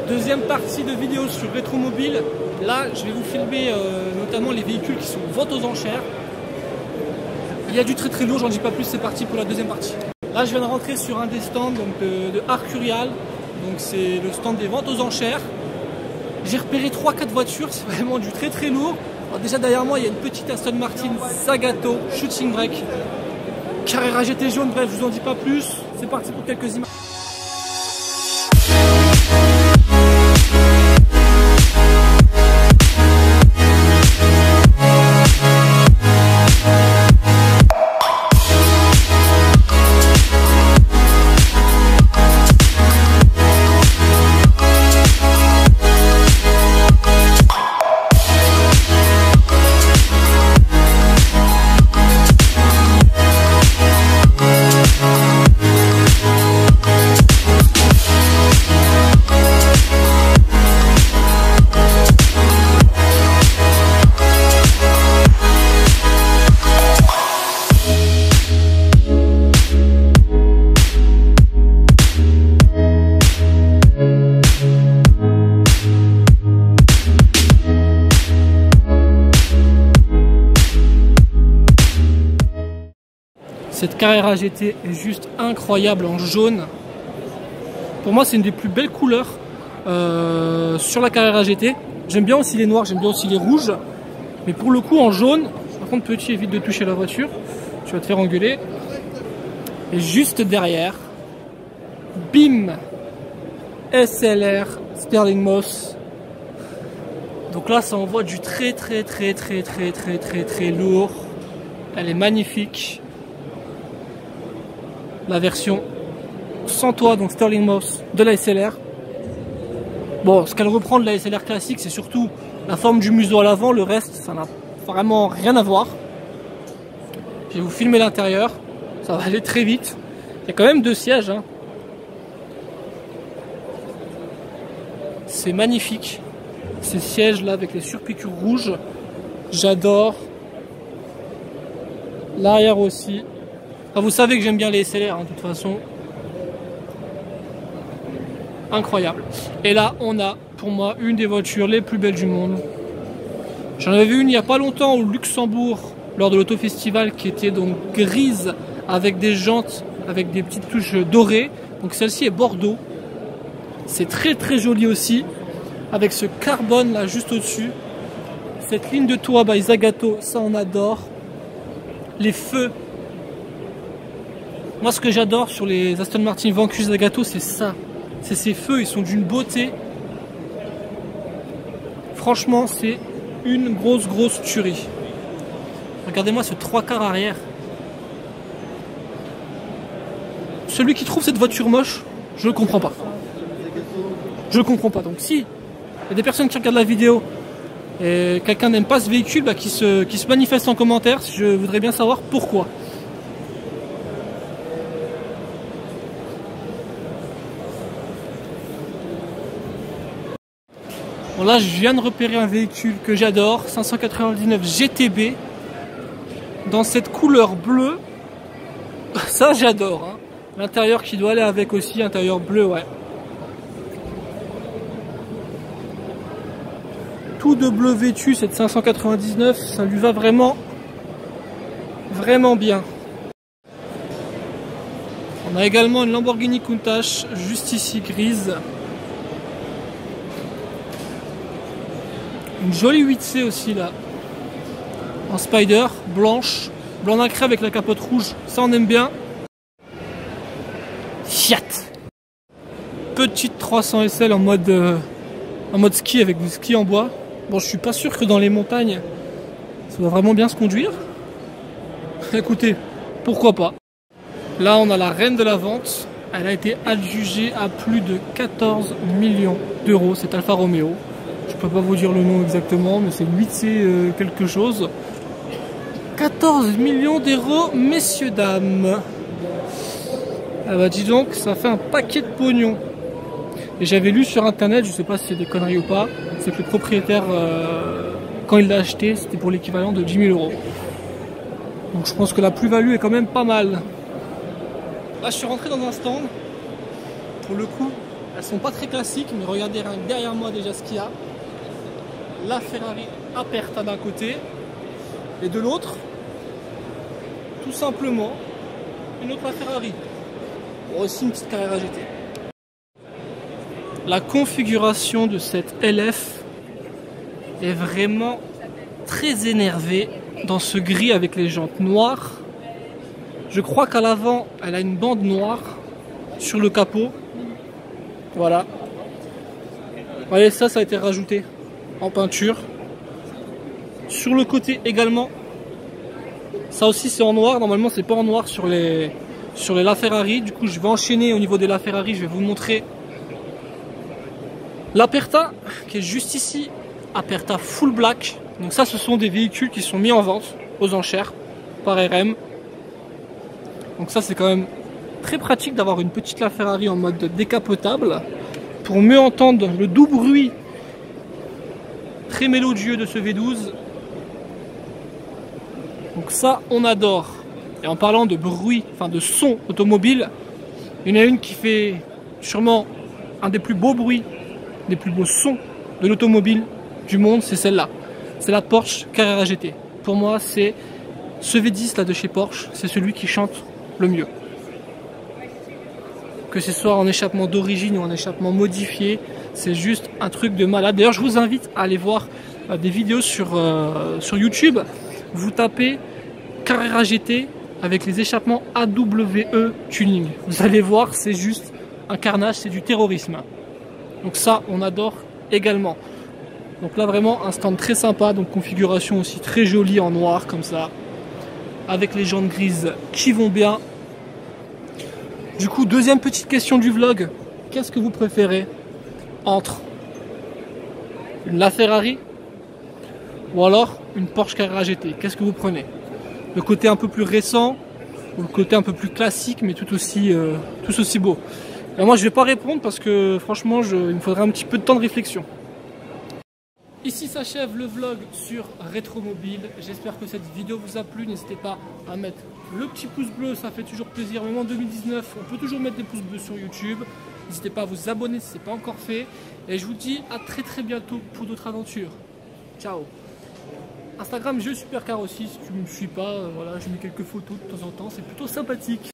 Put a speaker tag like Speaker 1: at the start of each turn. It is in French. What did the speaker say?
Speaker 1: Deuxième partie de vidéo sur Rétromobile. Là, je vais vous filmer notamment les véhicules qui sont vente aux enchères. Il y a du très très lourd, j'en dis pas plus, c'est parti pour la deuxième partie. Là, je viens de rentrer sur un des stands donc, de Arcurial. Donc c'est le stand des ventes aux enchères. J'ai repéré 3-4 voitures, c'est vraiment du très très lourd. Alors déjà derrière moi, il y a une petite Aston Martin Zagato Shooting Brake. Carrera GT jaune, bref, je vous en dis pas plus. C'est parti pour quelques images. Cette Carrera GT est juste incroyable en jaune. Pour moi, c'est une des plus belles couleurs sur la Carrera GT. J'aime bien aussi les noirs, j'aime bien aussi les rouges. Mais pour le coup, en jaune, par contre, petit, évite de toucher la voiture. Tu vas te faire engueuler. Et juste derrière, bim, SLR Sterling Moss. Donc là, ça envoie du très lourd. Elle est magnifique. La version sans toit, donc Sterling Moss de la SLR. Bon, ce qu'elle reprend de la SLR classique, c'est surtout la forme du museau à l'avant. Le reste, ça n'a vraiment rien à voir. Je vais vous filmer l'intérieur. Ça va aller très vite. Il y a quand même 2 sièges. Hein. C'est magnifique. Ces sièges là avec les surpiqûres rouges. J'adore. L'arrière aussi. Ah, vous savez que j'aime bien les SLR, hein, de toute façon. Incroyable. Et là, on a, pour moi, une des voitures les plus belles du monde. J'en avais vu une il n'y a pas longtemps au Luxembourg, lors de l'Auto-Festival, qui était donc grise, avec des jantes, avec des petites touches dorées. Donc celle-ci est Bordeaux. C'est très joli aussi, avec ce carbone là, juste au-dessus. Cette ligne de toit by Zagato, ça on adore. Les feux. Moi, ce que j'adore sur les Aston Martin Vanquish Zagato, c'est ça. C'est ces feux, ils sont d'une beauté. Franchement, c'est une grosse tuerie. Regardez-moi ce 3/4 arrière. Celui qui trouve cette voiture moche, je ne comprends pas. Je ne comprends pas. Donc si il y a des personnes qui regardent la vidéo et quelqu'un n'aime pas ce véhicule, bah, qui se manifeste en commentaire. Je voudrais bien savoir pourquoi. Bon là, je viens de repérer un véhicule que j'adore, 599 GTB, dans cette couleur bleue. Ça, j'adore. Hein. L'intérieur qui doit aller avec aussi, intérieur bleu, ouais. Tout de bleu vêtu, cette 599, ça lui va vraiment bien. On a également une Lamborghini Countach, juste ici, grise. Une jolie 8C aussi là, en Spider, blanche, blanc nacré avec la capote rouge, ça on aime bien. Fiat. Petite 300 SL en mode ski avec du ski en bois. Bon, je suis pas sûr que dans les montagnes, ça va vraiment bien se conduire. Écoutez, pourquoi pas. Là on a la reine de la vente, elle a été adjugée à plus de 14 millions d'euros, c'est Alfa Romeo. Je peux pas vous dire le nom exactement, mais c'est 8C quelque chose. 14 millions d'euros, messieurs, dames. Ah bah dis donc, ça fait un paquet de pognon. Et j'avais lu sur internet, je sais pas si c'est des conneries ou pas, c'est que le propriétaire quand il l'a acheté, c'était pour l'équivalent de 10 000 €. Donc je pense que la plus-value est quand même pas mal. Là, je suis rentré dans un stand. Pour le coup, elles sont pas très classiques, mais regardez derrière moi déjà ce qu'il y a. La Ferrari Aperta d'un côté, et de l'autre, tout simplement, une autre Ferrari. Bon, aussi une petite Carrera GT. La configuration de cette LF est vraiment très énervée dans ce gris avec les jantes noires. Je crois qu'à l'avant, elle a une bande noire sur le capot. Voilà. Vous voyez, ça a été rajouté en peinture. Sur le côté également, ça aussi c'est en noir. Normalement, c'est pas en noir sur les LaFerrari. Du coup, je vais enchaîner au niveau des LaFerrari. Je vais vous montrer l'Aperta qui est juste ici. Aperta full black. Donc ça, ce sont des véhicules qui sont mis en vente aux enchères par RM. Donc ça, c'est quand même très pratique d'avoir une petite LaFerrari en mode décapotable pour mieux entendre le doux bruit très mélodieux de ce V12. Donc ça, on adore. Et en parlant de bruit, enfin de son automobile, il y en a une qui fait sûrement un des plus beaux bruits, des plus beaux sons de l'automobile du monde, c'est celle-là. C'est la Porsche Carrera GT. Pour moi, c'est ce V10 là de chez Porsche, c'est celui qui chante le mieux. Que ce soit en échappement d'origine ou en échappement modifié, c'est juste un truc de malade. D'ailleurs, je vous invite à aller voir des vidéos sur YouTube. Vous tapez Carrera GT avec les échappements AWE tuning. Vous allez voir, c'est juste un carnage, c'est du terrorisme. Donc ça, on adore également. Donc là, vraiment, un stand très sympa, donc configuration aussi très jolie en noir, comme ça, avec les jantes grises qui vont bien. Du coup, deuxième petite question du vlog, qu'est-ce que vous préférez entre une LaFerrari ou alors une Porsche Carrera GT? Qu'est-ce que vous prenez? Le côté un peu plus récent ou le côté un peu plus classique mais tout aussi beau? Et moi je vais pas répondre parce que franchement il me faudrait un petit peu de temps de réflexion. Ici s'achève le vlog sur Rétromobile. J'espère que cette vidéo vous a plu. N'hésitez pas à mettre le petit pouce bleu, ça fait toujours plaisir. Même en 2019, on peut toujours mettre des pouces bleus sur YouTube. N'hésitez pas à vous abonner si ce n'est pas encore fait. Et je vous dis à très bientôt pour d'autres aventures. Ciao. Instagram, Jeux Supercar aussi, si tu ne me suis pas, voilà, je mets quelques photos de temps en temps, c'est plutôt sympathique.